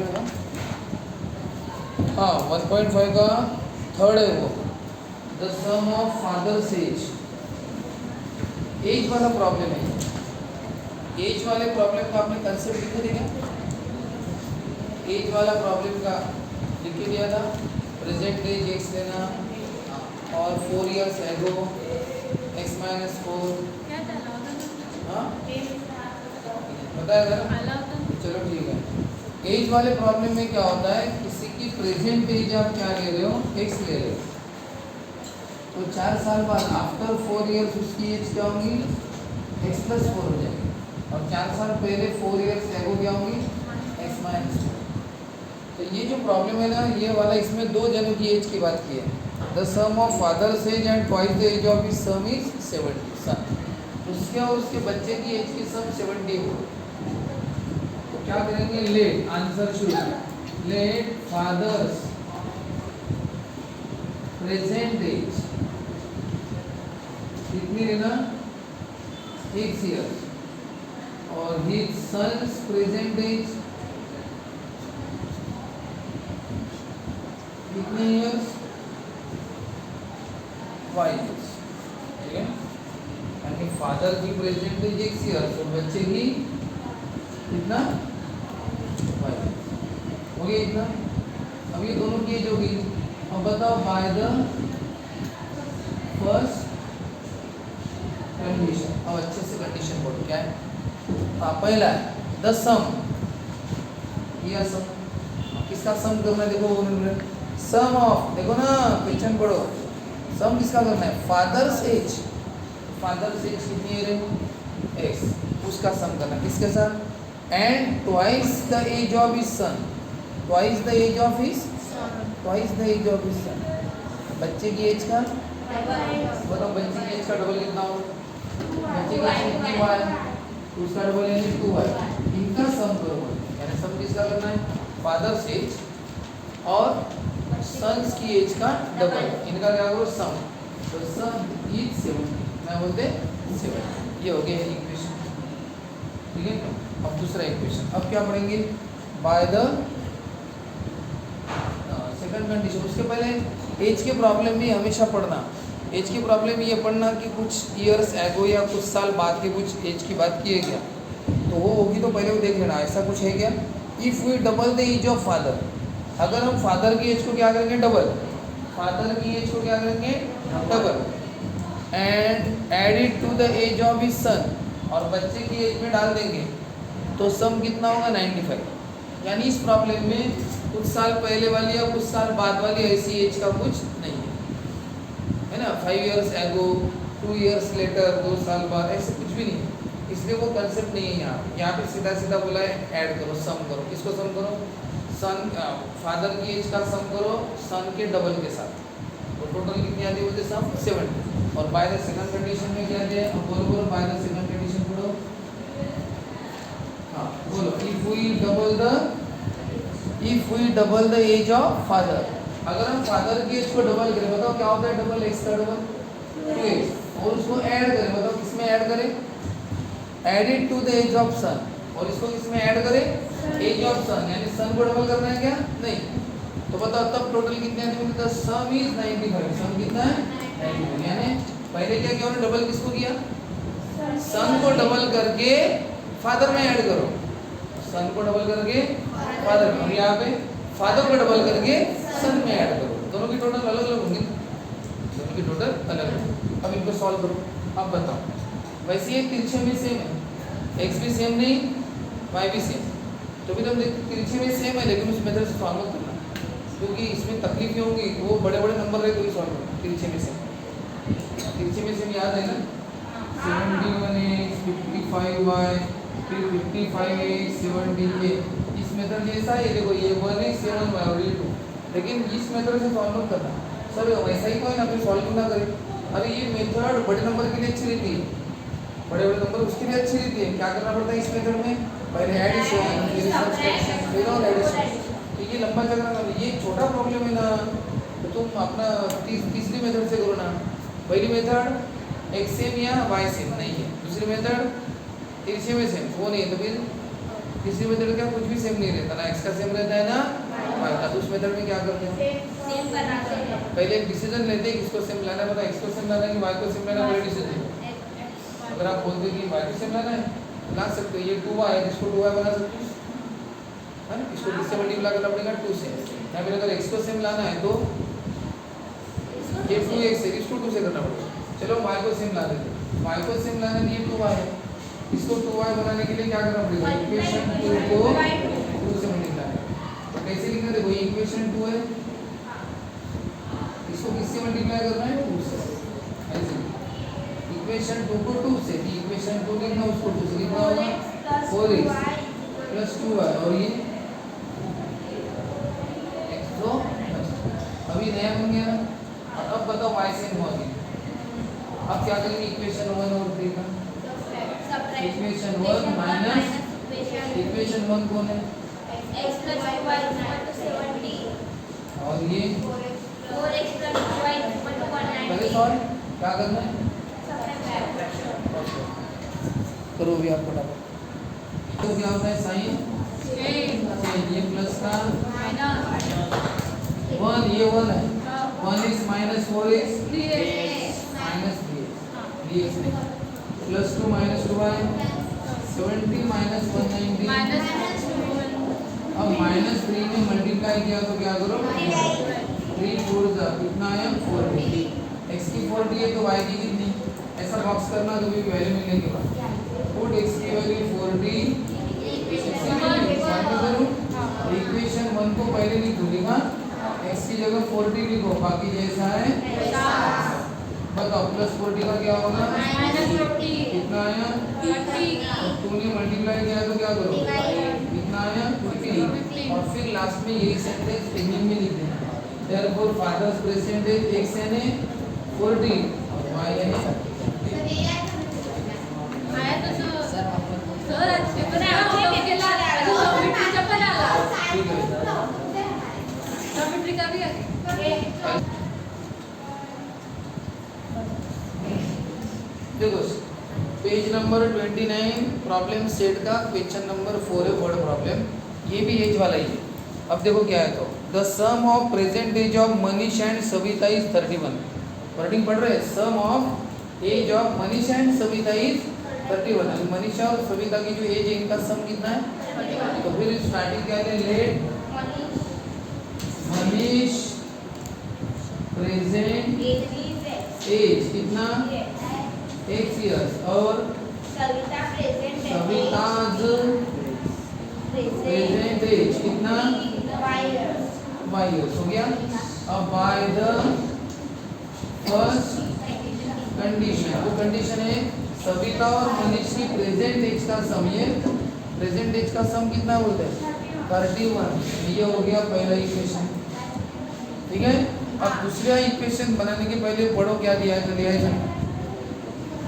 का? हाँ 1.5 का थर्ड है वो, the sum of father's age वाला प्रॉब्लम है। एज वाले प्रॉब्लम का आपने कंसेप्ट लिख दिया, एज वाला प्रॉब्लम का लिख के दिया था। प्रेजेंट एज एक्स लेना और 4 years एगो एक्स माइनस 4। हाँ बताया था, चलो ठीक है। एज वाले प्रॉब्लम में क्या होता है, किसी की प्रेजेंट एज आप क्या ले रहे हो, एक्स ले रहे हो, तो 4 साल बाद आफ्टर 4 years उसकी एज क्या होगी, एक्स प्लस 4 हो जाएगी, और 4 साल पहले 4 years एगो क्या होगी, एक्स माइनस 4। तो ये जो प्रॉब्लम है ना, ये वाला, इसमें 2 जनों की एज की बात की है। The sum of father's age and twice the age of his son is 70 son. उसके और उसके बच्चे की एज की सम 70 हो, तो क्या करेंगे, लेट आंसर शुरू, लेट फादर्स प्रेजेंट एज कितनी लेना, 6 years, और हिज सन्स प्रेजेंट एज कितने ईयर्स, 5 years, ठीक है। यानी फादर की प्रेजेंट एज 6 years और बच्चे की कितना, 5 years हो गया इतना। अब ये दोनों की एज होगी। अब बताओ बाय द फर्स्ट कंडीशन, अब अच्छे से कंडीशन बोलो क्या है। पहला है द सम, ये सम, किसका सम करना है, देखो सम ऑफ, देखो ना क्वेश्चन पढ़ो, सम किसका करना है, फादर्स एज, फादर्स एज कितनी है, एक्स, उसका सम करना किसके साथ, and twice the age of his son, twice the age of his, twice the age of his son, बच्चे की एज का, बताओ बच्चे की एज का डबल कितना हो, बच्चे की एज कितनी हुआ है, उसका डबल यानी 2y, इनका सम करो, यानी सम किसका करना है, फादर्स एज और सन्स की एज का डबल, इनका क्या करो सम, तो सम इज 70, मैं बोलते 70, ये हो गया इक्वेशन, ठीक है। अब दूसरा इक्वेशन, अब क्या पढ़ेंगे, बाय द सेकंड कंडीशन। उसके पहले एज के प्रॉब्लम भी हमेशा पढ़ना, एज की प्रॉब्लम ये पढ़ना कि कुछ ईयर्स एगो या कुछ साल बाद के कुछ एज की बात की है क्या, तो वो होगी तो पहले वो देख लेना, ऐसा कुछ है क्या। If we double the age of father, अगर हम फादर की एज को क्या करेंगे, डबल, फादर की एज को क्या करेंगे, double, and add it to the age of his son, और बच्चे की एज में डाल देंगे, तो सम कितना होगा, 95। यानी इस प्रॉब्लम में कुछ साल पहले वाली या कुछ साल बाद वाली ऐसी एज का कुछ नहीं है ना, 5 years एगो, 2 years लेटर, 2 साल बाद, ऐसे कुछ भी नहीं है, इसलिए वो कंसेप्ट नहीं है यहाँ पे सीधा सीधा बोला है ऐड करो, सम करो, किसको सम करो, सन, फादर की एज का सम करो सन के डबल के साथ, तो टोटल कितनी आती है, बोलते सम 70। और बाय द सेकंड कंडीशन में क्या दिया है, अब बोलो बोलो बाय द सेकंड कंडीशन पढ़ो, हाँ बोलो, if we double the age of father, अगर हम फादर की एज को डबल करें, बताओ क्या होता है, डबल एक्स का डबल 2x, और उसको ऐड करें, बताओ किसमें ऐड करें, add it to the age of son, और इसको किसमें ऐड करें, एज ऑफ सन, यानी सन को डबल करना है क्या, नहीं, तो बताओ तब टोटल कितने आते हैं, तो सम इज 95, सम कितना है 95, यानी पहले क्या किया उन्होंने, डबल किसको किया, सन को डबल करके फादर में ऐड करो, सन को डबल करके फादर में, और यहाँ पे फादर को डबल करके सन में ऐड करो, दोनों की टोटल अलग अलग होंगी, दोनों की टोटल अलग अलग। अब इनको सॉल्व करो, अब बताओ, वैसे ये तिरछे में सेम है, एक्स भी सेम नहीं, वाई भी सेम, तो भी तुम तिरछे में सेम है, लेकिन उस मेथड से सॉल्व मत करना, क्योंकि इसमें तकलीफें होंगी, वो बड़े बड़े नंबर रहे तो ही सॉल्व करना, तिरछे में सेम, तिरछे में सेम याद है ना, 71x 55y फिर 55x 70, इस मेथड जैसा है, देखो ये 1x 7y और ये 2, लेकिन इस मेथड से सॉल्व मत करना, सर वैसा ही कोई ना, फिर सॉल्व ना करे, अरे ये मेथड बड़े नंबर के लिए अच्छी रहती है, बड़े बड़े नंबर उसके लिए अच्छी रहती है, क्या करना पड़ता है इस मेथड में, पहले एडिशन, फिर सब्सट्रैक्शन, फिर और एडिशन, तो ये लंबा चलना, ये छोटा प्रॉब्लम है ना, तो तुम अपना तीसरी मेथड से करो ना, पहली मेथड एक्स सेम या वाई सेम नहीं है, दूसरी मेथड तिरछे में सेम वो नहीं है, तो फिर तीसरी मेथड क्या कुछ भी सेम नहीं रहता ना, x का सेम रहता है ना y का। तो उस मेथड में क्या करते हैं, सेम बनाते हैं। पहले एक डिसीजन लेते हैं किसको सेम लाना है, बताओ x को सेम लाना है कि y को सेम लाना है, पहले डिसीजन। अगर आप बोलते कि y को सेम लाना है ला सकते हो, ये 2y है इसको 2y बना सकते हो, है ना। इसको किससे मल्टीप्लाई करना पड़ेगा 2 से, या फिर अगर x को सेम लाना है तो ये 2x है इसको 2 से करना पड़ेगा। चलो y को सेम ला देते हैं, y को सेम लाने के लिए 2y है, इसको 2y बनाने के लिए क्या करना पड़ेगा, इक्वेशन 2 को 2 से मल्टीप्लाई। तो कैसे लिखना, देखो ये इक्वेशन 2 है, इसको किससे मल्टीप्लाई करना है 2 से, ऐसे इक्वेशन 2 को 2 से, इक्वेशन 2 लिखना उसको 2 से लिखना होगा 4x प्लस 2y और ये x तो अभी नया बन गया ना। और अब बताओ y सेम हो गया, अब क्या करेंगे इक्वेशन 1 और 3 का, इक्वेशन 1 माइनस इक्वेशन 1 कौन है x plus y equal to 70 और ये 4x plus y equal to पहले 190। सॉल्व क्या करना है, करो भी आप फटाफट। तो क्या होता है साइन चेंज, ये प्लस का 1, ये 1 है, 1x minus 4x minus 3x plus 2 minus 2y 70 minus 190। अब माइनस 3 में मल्टीप्लाई किया तो क्या करो 3 4 जा कितना आया 40, x की 40 है तो y की कितनी, ऐसा बॉक्स करना तो भी वैल्यू मिलने के बाद पुट x की वैल्यू 40 इक्वेशन 1 को पहले लिख दो, लिखा x की जगह 40 लिखो, बाकी जैसा है बताओ प्लस 40 का क्या होगा कितना आया 2 ने मल्टीप्लाई किया तो क्या करो कितना आया 50 और फिर लास्ट में यही सेंटेंस बिगिनिंग में लिख देना, therefore father's present age x यानी 40 और y यानी 30। आया तो सर आज पेपर आहे केला जॉमेट्रीचा पण आला ठीक है जॉमेट्री का भी आहे। देखो पेज नंबर 29 प्रॉब्लम सेट का क्वेश्चन नंबर 4 है वर्ड प्रॉब्लम, ये भी एज वाला ही है। अब देखो क्या है, तो the sum of present age of Manish and Savita is 31। Wording पढ़ रहे हैं, sum of age of Manish and Savita is 31। Manisha और सविता की जो एज है इनका सम कितना है, तो फिर स्टार्टिंग क्या है, लेट मनीष प्रेजेंट एज कितना x years और सविताज प्रेजेंट एज कितना y years हो गया। अब बाय द फर्स्ट कंडीशन, तो कंडीशन है सविता और मनीष की प्रेजेंट एज का सम, ये प्रेजेंट एज का सम कितना बोलते हैं 31। ये हो गया पहला इक्वेशन, ठीक है। अब दूसरा इक्वेशन बनाने के पहले पढ़ो क्या दिया है, तो लिया है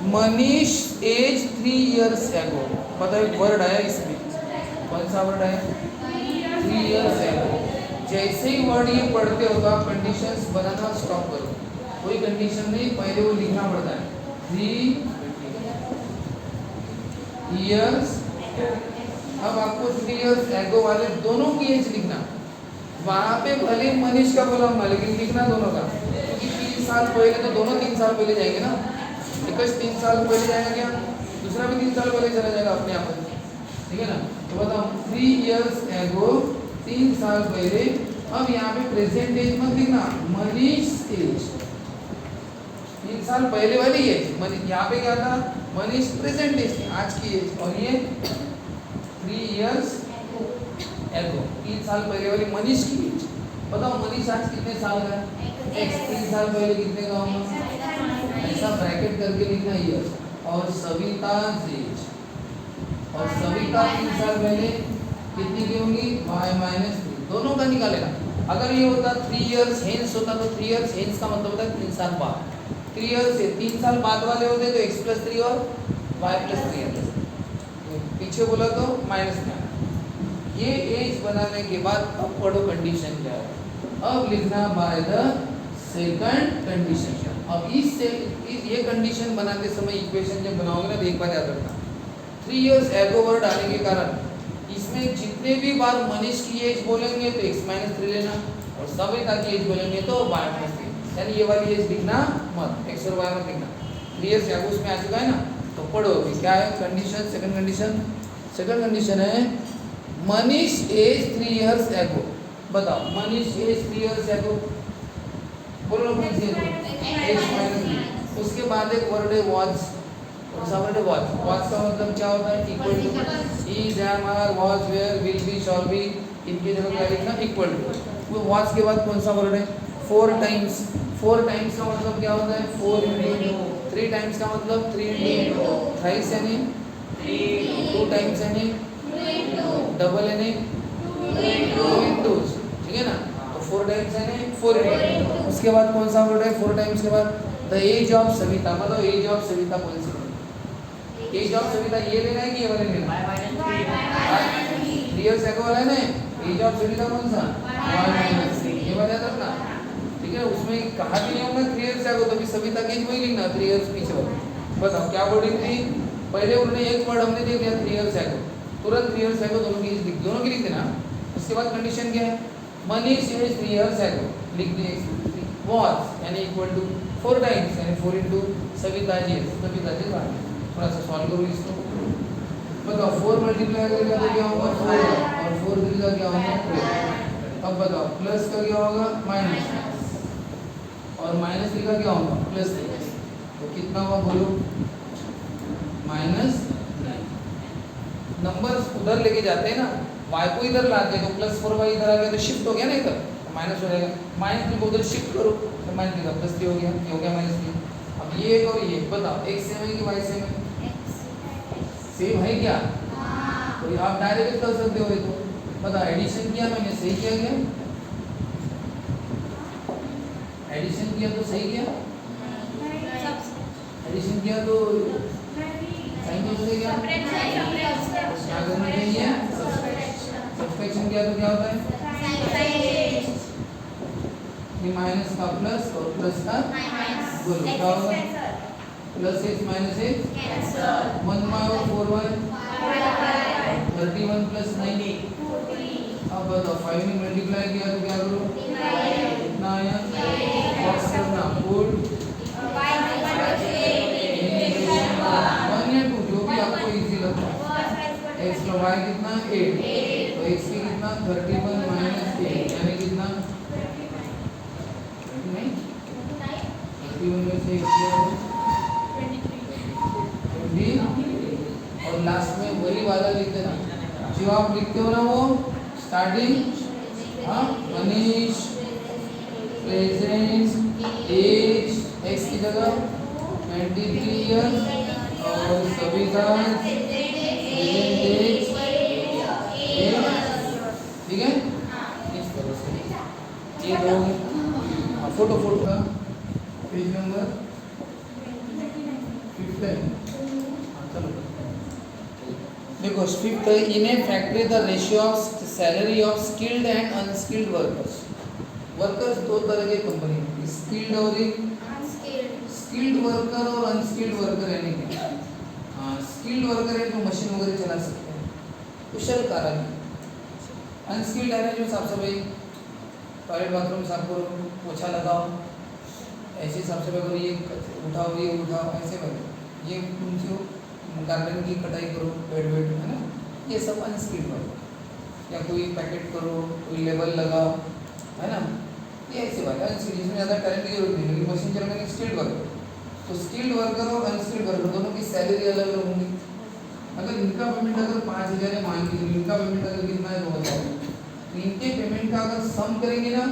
मनीष एज 3 years एगो, बताओ एक वर्ड आया इसमें, कौन सा वर्ड आया 3 years एगो। जैसे ही वर्ड ये पढ़ते हो तो आप कंडीशंस बनाना स्टॉप करो, कोई कंडीशन नहीं, पहले वो लिखना पड़ता है 3 years। अब आपको 3 years एगो वाले दोनों की एज लिखना, वहाँ पे भले मनीष का बोला होगा लेकिन लिखना दोनों का, क्योंकि 3 साल पहले तो दोनों 3 साल पहले जाएंगे ना, एक 3 साल पहले जाएगा क्या, दूसरा भी 3 साल पहले चला जाएगा अपने आप, ठीक है ना। तो बताओ 3 years एगो 3 साल पहले। अब यहाँ पे प्रेजेंट एज मत लिखना, मनीष एज 3 साल पहले वाली एज, यहाँ पे क्या था मनीष प्रेजेंट एज आज की एज, और ये 3 years एगो 3 साल पहले वाली मनीष की एज। बताओ मनीष आज कितने साल का है, 3 साल पहले कितने का होगा, ऐसा ब्रैकेट करके लिखना ईयर, और सविता एज, और सविता 3 साल पहले कितनी की होंगी y-3, दोनों का निकालेगा। अगर ये होता 3 years हेंस होता तो 3 years हेंस का मतलब होता है 3 साल बाद, 3 years से 3 साल बाद वाले होते तो x + 3 और y + 3 आता, पीछे बोला तो माइनस में आना। ये एज बनाने के बाद अब पढ़ो कंडीशन क्या है, अब लिखना बाय द सेकंड कंडीशन। अब ये कंडीशन बनाते समय इक्वेशन जब बनाओगे ना तो एक बात याद रखना, 3 years एगो वर्ड आने के कारण इस इसमें जितने भी बार मनीष की एज बोलेंगे तो x-3 लेना, और सविता की एज बोलेंगे तो y-3, यानी ये वाली एज लिखना मत, x और y मत लिखना। क्लियर से अब उसमें आ चुका है ना, तो पढ़ो अभी क्या है कंडीशन। सेकंड कंडीशन है मनीष एज 3 इयर्स एगो। बताओ मनीष एज 3 इयर्स एगो, बोलो x-3। उसके बाद एक वर्ड है वॉच, वर्ड है वॉच। वॉच का मतलब क्या होता है, equal to. Is, am, are, was, were, will be, shall be, इनकी जगह क्या लिखना, इक्वल टू। वो वॉच के बाद कौन सा वर्ड है, 4 टाइम्स। 4 टाइम्स का मतलब क्या होता है, 4 इंटू। 3 टाइम्स का मतलब 3 इंटू। थ्राइस यानी 2 टाइम्स यानी डबल यानी 2 इंटू, ठीक है ना। तो 4 टाइम्स यानी 4 इंटू। उसके बाद कौन सा वर्ड है 4 टाइम्स के बाद, द एज ऑफ सविता। मतलब एज ऑफ सविता कौन सी, एज ऑफ सविता ये लेना है कि ये वाला लेना है, 3 इयर्स एगो वाला है ना। एज ऑफ सविता कौन सा, ये वाला याद रखना, ठीक है। उसमें कहा भी नहीं होगा 3 इयर्स एगो, तो भी सविता की एज वही लिखना, 3 इयर्स पीछे वाला। बताओ क्या वर्डिंग थी, पहले उन्होंने एक वर्ड हमने देख लिया 3 इयर्स एगो, तुरंत 3 इयर्स एगो दोनों की एज लिख, दोनों की लिख देना। उसके बाद कंडीशन क्या है, मनीष एज 3 इयर्स एगो, लिख दिए। वॉच यानी इक्वल टू 4 टाइम्स यानी 4 इंटू सविता जी, सविता जी बात। थोड़ा सा सॉल्व करो इसको। बताओ 4 मल्टीप्लाई करेगा तो क्या होगा 4, और 4 3 का क्या होगा 4। अब बताओ प्लस का क्या होगा माइनस, और माइनस 3 का क्या होगा प्लस 3, तो कितना हुआ बोलो -9। नंबर्स उधर लेके जाते हैं ना, y को इधर लाते हैं तो +4y इधर आ गया तो शिफ्ट हो गया ना इधर, तो माइनस हो जाएगा। -3 को उधर शिफ्ट करो तो -3 का +3 हो गया, ये हो गया -3। अब ये और ये बताओ x सेम है कि y सेम है, सेम है क्या, तो आप डायरेक्ट कर सकते हो। ये तो बताओ एडिशन किया मैंने, सही किया गया, एडिशन किया तो सही किया, एडिशन किया तो साइन चेंज हो गया, क्या करना चाहिए, सब्सट्रैक्शन किया तो क्या होता है, ये माइनस का प्लस और प्लस का बोलो क्या होगा, +6 -6 1y और 4y 31 + 9। अब बताओ 5 में मल्टीप्लाई किया तो क्या करो, कितना आया, बॉक्स करना फुल 1 या 2 जो भी आपको इजी लगता है। x का y कितना 8, तो x की कितना 31 - 8 यानी कितना, नहीं 31 में से 20, और लास्ट में वही वाला लिख देना जो आप लिखते हो ना, वो स्टार्टिंग, हाँ मनीष प्रेजेंट एज x की जगह 23 इयर्स, और सविता प्रेजेंट एज, ठीक है। इस तरह से ये दो फोटो का पेज नंबर 15। चलो देखो 5th, in a factory the ratio of salary of skilled and unskilled workers. Workers दो तरह के कंपनी में, स्किल्ड और स्किल्ड वर्कर और अनस्किल्ड वर्कर यानी कि स्किल्ड वर्कर है जो मशीन वगैरह चला सकते हैं, कुशल कार्य। अनस्किल्ड है जो साफ सफाई, टॉयलेट बाथरूम साफ करो, पोछा लगाओ, ऐसे साफ सफाई करो, ये उठाओ ये उठाओ, ऐसे करो, ये तुमसे गार्डन की कटाई करो, बेड है ना, ये सब अनस्किल्ड वर्क। या कोई पैकेट करो, कोई लेबल लगाओ, है ना, ये ऐसे वाले अनस्किल्ड, जिसमें ज़्यादा टैलेंट की जरूरत नहीं, लेकिन मशीन चलाने के स्किल्ड वर्कर। तो स्किल्ड वर्कर और अनस्किल्ड वर्कर दोनों की सैलरी अलग अलग होंगी। अगर इनका पेमेंट अगर 5000 है, मान लीजिए इनका पेमेंट अगर कितना है 2000, तो इनके पेमेंट का अगर सम करेंगे ना,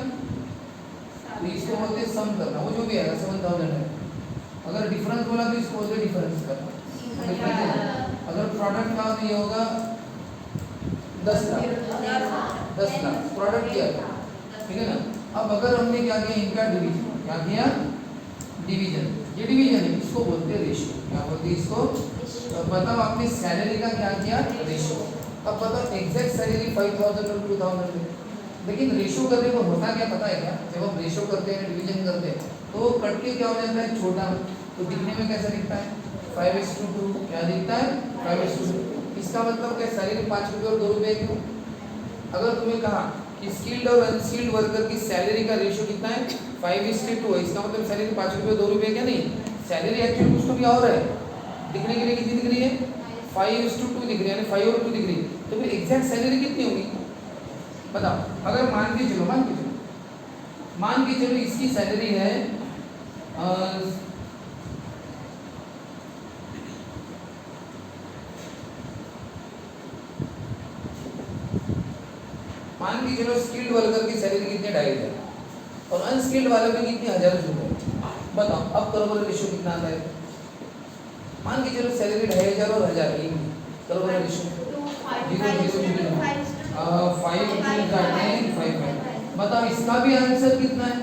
तो इसको बोलते हैं सम करना, वो जो भी आएगा 7000 है। अगर डिफरेंस बोला तो इसको बोलते हैं डिफरेंस करना। अगर प्रोडक्ट का तो ये होगा 10 लाख प्रोडक्ट किया, ठीक है ना। अब अगर हमने क्या किया, इनका डिवीजन, क्या किया डिवीजन, ये डिवीजन है, इसको बोलते हैं रेशियो। क्या बोलते हैं इसको, बताओ आपने सैलरी का क्या किया रेशियो। अब बताओ एग्जैक्ट सैलरी 5000 और 2000 है, लेकिन रेशियो करने को होता क्या पता है क्या, जब हम रेशियो करते हैं डिवीजन करते हैं तो कट के क्या हो जाता है छोटा, तो दिखने में कैसा दिखता है 5:2, क्या दिखता है 5:2। इसका मतलब क्या सैलरी 5 रुपये और 2 रुपये क्यों? अगर तुम्हें कहा कि स्किल्ड और अनस्किल्ड वर्कर की सैलरी का रेशियो कितना है 5:2 है, इसका मतलब सैलरी 5 रुपये और 2 रुपये क्या नहीं? सैलरी एक्चुअली कुछ तो भी और है, दिखने के लिए कितनी दिख रही है 5:2 दिख रही है, यानी 5 और 2 दिख रही है, तो फिर एग्जैक्ट सैलरी कितनी होगी बताओ? अगर मान के चलो इसकी सैलरी है मान के चलो स्किल्ड वर्कर की सैलरी कितनी 2,500 और अनस्किल्ड वाले में कितनी 1,000 रुपये, बताओ अब करो बोलो रेशियो कितना आता है? मान के चलो सैलरी 2,500 और 1,000 एक करो बोलो रेशियो 5 बताओ इसका भी आंसर कितना है?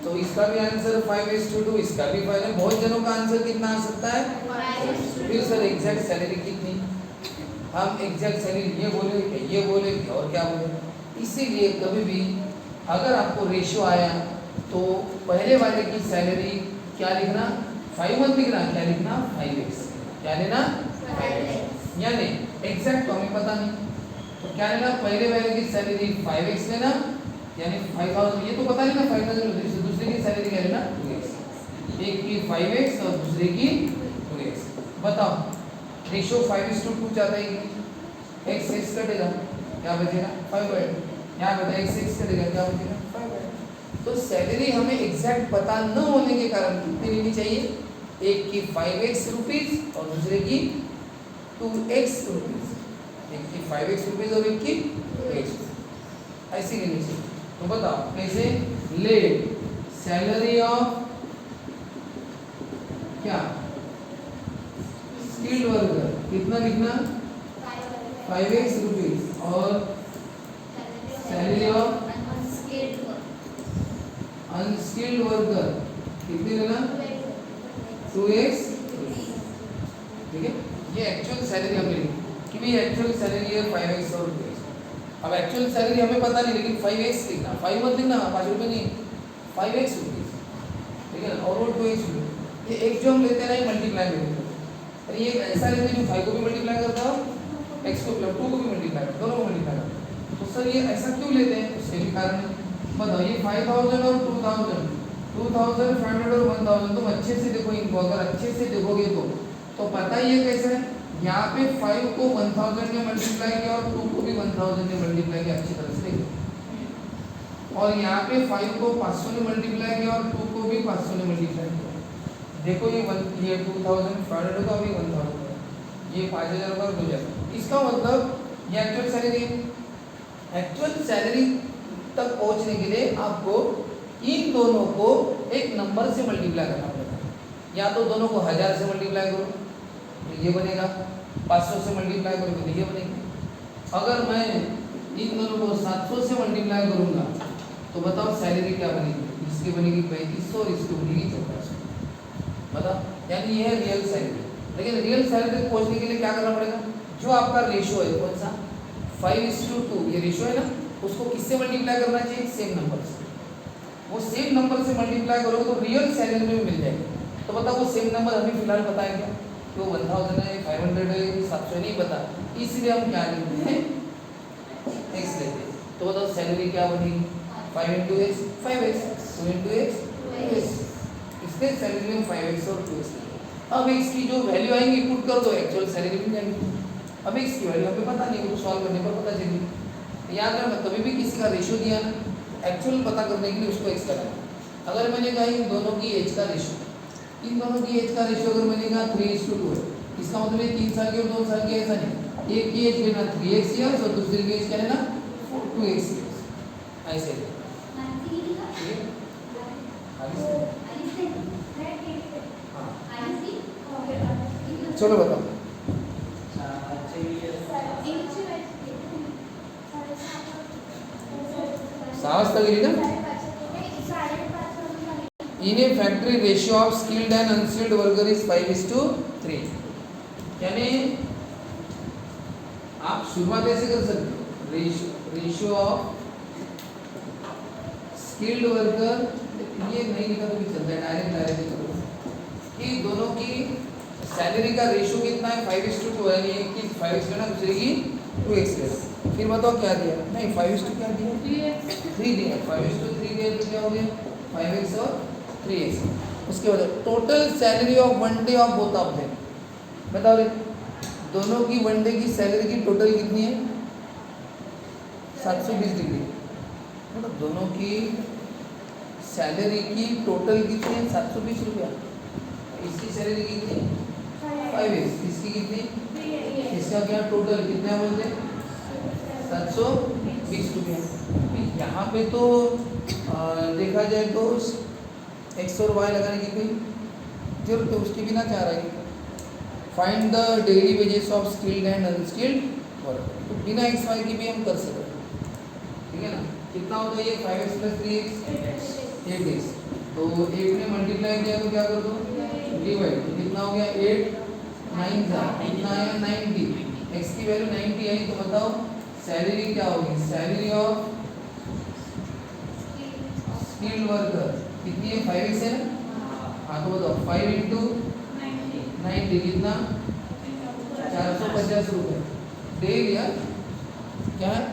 तो इसका भी आंसर 5:2, इसका भी 5 है, बहुत जनों का आंसर कितना आ सकता है? फिर सर एग्जैक्ट सैलरी कितनी? हम एग्जैक्ट सैलरी ये बोले और क्या बोले? इसीलिए कभी भी अगर आपको रेशियो आया तो पहले वाले की सैलरी क्या लिखना 5 मत लिखना, क्या लिखना 5x, क्या लेना 5x, यानी एग्जैक्ट तो हमें पता नहीं, तो क्या लेना पहले वाले की सैलरी 5x लेना, यानी 5,000 ये तो पता नहीं ना 5,000, दूसरे की सैलरी क्या लेना 2x, एक की 5x और दूसरे की 2x। बताओ रेशियो 5:2 चाहता है कि x कटेगा क्या बचेगा 5, यहाँ बता x कटेगा क्या बचेगा 5। तो सैलरी हमें एग्जैक्ट पता न होने के कारण कितनी लेनी चाहिए, एक की 5x रुपीज और दूसरे की 2x रुपीज, एक की 5x रुपीज और एक की 2x, ऐसी लेनी चाहिए। तो बताओ कैसे? लेट सैलरी ऑफ क्या स्किल्ड वर्कर कितना लिखना 5x रुपीज और सैलरी ऑफ अनस्किल्ड वर्कर कितनी लेना 2x, ठीक है? ये एक्चुअल सैलरी हमें लिखी कि भाई एक्चुअल सैलरी है 5x और 2x। अब एक्चुअल सैलरी हमें पता नहीं, लेकिन 5x लिखना, 5 मत लिखना 5 रुपये नहीं 5x रुपीज, ठीक है ना? और वो 2x रुपये, ये एक जो हम लेते हैं ना ये मल्टीप्लाई में लेते हैं, और ये ऐसा लेते हैं जो 5 को भी मल्टीप्लाई करता है x को 2 को भी मल्टीप्लाई करता है, दोनों को मल्टीप्लाई करता है। तो सर ये ऐसा क्यों लेते हैं? उसके भी कारण है, बताओ। ये 5,000 और 2,000, 2,500 और 1,000, तुम अच्छे से देखो इनको, अगर अच्छे से देखोगे तो पता ही है कैसे है। यहाँ पे 5 को 1,000 ने मल्टीप्लाई किया और 2 को भी 1,000 ने मल्टीप्लाई किया, अच्छी तरह से देखो। और यहाँ पे 5 को 500 ने मल्टीप्लाई किया और 2 को भी 500 ने मल्टीप्लाई किया। देखो ये 2,500 होगा, अभी 1,000 होगा, ये 5,000 होगा और 2,000। इसका मतलब ये एक्चुअल सैलरी है। एक्चुअल सैलरी तक पहुँचने के लिए आपको इन दोनों को एक नंबर से मल्टीप्लाई करना पड़ेगा, या तो दोनों को 1000 से मल्टीप्लाई करो तो ये बनेगा, 500 से मल्टीप्लाई करो तो ये बनेगा। अगर मैं इन दोनों को 700 से मल्टीप्लाई करूंगा तो बताओ सैलरी क्या बनेगी? इसकी बनेगी 3500 और इसकी बनेगी 1400। बताओ, यानी ये है रियल सैलरी। लेकिन रियल सैलरी तक पहुंचने के लिए क्या करना पड़ेगा? जो आपका रेशियो है कौन सा 5:2 ये रेशियो है ना, उसको किससे मल्टीप्लाई करना चाहिए? सेम नंबर से। वो सेम नंबर से मल्टीप्लाई करोगे तो रियल सैलरी में मिल जाएगी। तो बताओ वो सेम नंबर अभी फिलहाल पता है क्या? कि वो 1000 है, 500 है, 700 नहीं पता, इसलिए हम क्या लेते हैं x लेते हैं। तो बताओ सैलरी क्या बनेगी? 5 × x 5x, 2 × x 2x, इसलिए सैलरी में 5x और 2x लेते हैं। अब x की जो वैल्यू आएंगी पुट कर दो, एक्चुअल सैलरी मिल जाएगी। अब x की वैल्यू हमें पता नहीं, वो सॉल्व करने पर पता चलेगी। याद रखना कभी भी किसी का रेशियो दिया ना, एक्चुअल पता करने के लिए उसको x करना। अगर मैंने कहा इन दोनों की एज का रेशियो, इन दोनों की एज का रेशियो अगर मैंने कहा 3:2 है, इसका मतलब ये 3 साल की और 2 साल की, ऐसा नहीं। एक की एज लेना 3x ईयर्स और दूसरे की एज क्या लेना 2x ईयर्स, ऐसे चलो बताओ। साहस तक गिरी ना। In a factory, ratio of skilled and unskilled worker is 5:3। यानी आप शुरुआत ऐसे कर सकते हो, रेशियो ऑफ स्किल्ड वर्कर, ये नहीं लिखा तो भी चलता है, डायरेक्ट करो कि दोनों की सैलरी का रेशो कितना है 5:2 यानी एक की 5x लेना दूसरे की 2x लेना। फिर बताओ क्या दिया, नहीं 5:2 क्या दिया 3 दिया, 5:3 दिया तो क्या हो गया 5x और 3x। उसके बाद total salary of one day of both of them, बताओ रे दोनों की वन डे की सैलरी की टोटल कितनी है 720 डिग्री, मतलब दोनों की सैलरी की टोटल कितनी है 720 रुपया। इसकी सैलरी कितनी 5x, इसकी कितनी, इसका क्या टोटल कितना बोलते 720 रुपया। यहाँ पे तो देखा जाए तो x और y लगाने की कोई जरूरत है, उसके बिना क्या रहेगी। Find the daily wages of skilled and unskilled worker, तो बिना x y की भी हम कर सकते हैं, ठीक है ना। कितना होता है ये 5x + 3x 8x, तो 8 ने मल्टीप्लाई किया तो क्या कर दो डिवाइड, तो कितना हो गया 8 9 कितना आया 90, x की वैल्यू 90 आई, तो बताओ सैलरी क्या होगी, सैलरी ऑफ स्किल्ड वर्कर कितनी है 5x है ना, हाँ तो बताओ 5 × 90 कितना 450 रुपये डेली। यार क्या है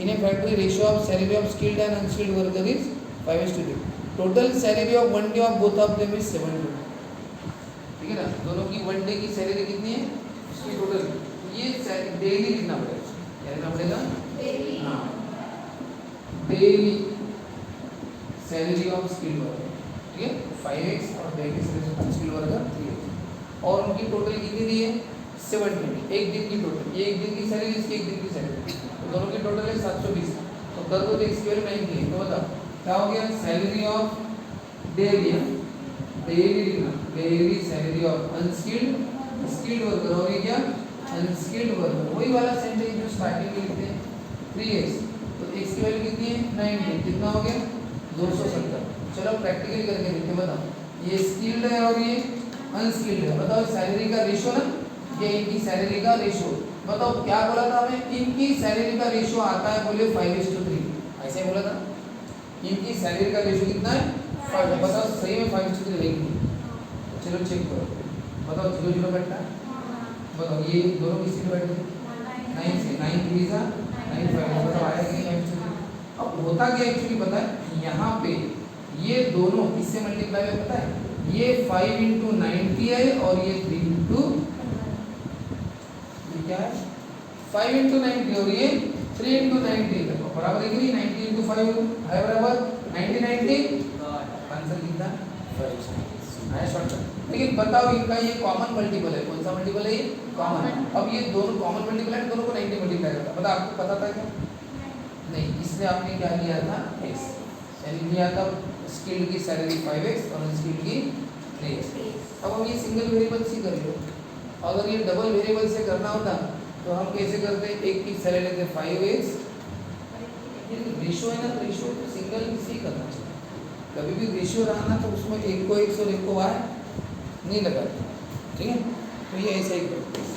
in a factory ratio of salary of skilled and unskilled worker is 5:2, total salary of one day of both of them is 720, ठीक है ना। दोनों की वन डे की सैलरी कितनी है उसकी टोटल, ये डेली लिखना पड़ेगा, क्या लिखना पड़ेगा डेली, हाँ daily salary of skilled worker, ठीक है 5x और daily salary of skilled worker 3x, और उनकी टोटल कितनी दी है 720, एक दिन की टोटल, ये एक दिन की सैलरी इसकी एक दिन की सैलरी, तो दोनों की टोटल है 720, तो कर दो तो x की वैल्यू 90 है, तो बताओ क्या हो गया सैलरी ऑफ डेली, डेली लिखना daily salary of unskilled skilled worker हो गई क्या अनस्किल्ड वर्कर, वही वाला सेंटेंस जो स्टार्टिंग में लिखते हैं 3x, तो x की वैल्यू कितनी है 90, कितना हो गया 270। चलो प्रैक्टिकली करके देखते हैं, बताओ ये स्किल्ड है और ये अनस्किल्ड है, बताओ सैलरी का रेशो ना, ये इनकी सैलरी का रेशो, बताओ क्या बोला था हमें, इनकी सैलरी का रेशो आता है बोले 5:3, ऐसे ही बोला था, इनकी सैलरी का रेशो कितना है 5, बताओ सही में 5:3 रहेगी, चलो चेक करो, बताओ 0 0 कटता है, बताओ ये दोनों किससे डिवाइड है 9 से, 9 3 जा 9 5, बताओ आया कि 5:3। अब होता क्या एक्चुअली पता है, यहाँ पे ये दोनों किससे मल्टीप्लाई है पता है, ये 5 × 90 है और ये 3 × ये क्या है 5 × 90 और ये 3 × 90, देखो बराबर है कि नहीं 90 × 5 है बराबर 90 90, आंसर कितना 5 है शॉर्टकट। लेकिन बताओ इनका ये कॉमन मल्टीपल है, कौन सा मल्टीपल है ये कॉमन, अब ये दोनों कॉमन मल्टीपल है, दोनों को 90 मल्टीप्लाई करता है, पता आपको पता था क्या नहीं, इसलिए आपने क्या लिया था x, यानी लिया था स्किल्ड की सैलरी 5x और अनस्किल्ड की 3x। अब हम ये सिंगल वेरिएबल से कर लो, अगर ये डबल वेरिएबल से करना होता तो हम कैसे करते, एक की सैलरी लेते 5x, ये रेशियो है ना, रेशियो तो सिंगल से ही करना चाहिए, कभी भी रेशियो रहा ना तो उसमें एक को x और एक को y नहीं लगाते, ठीक है, तो ये ऐसा ही करते हैं।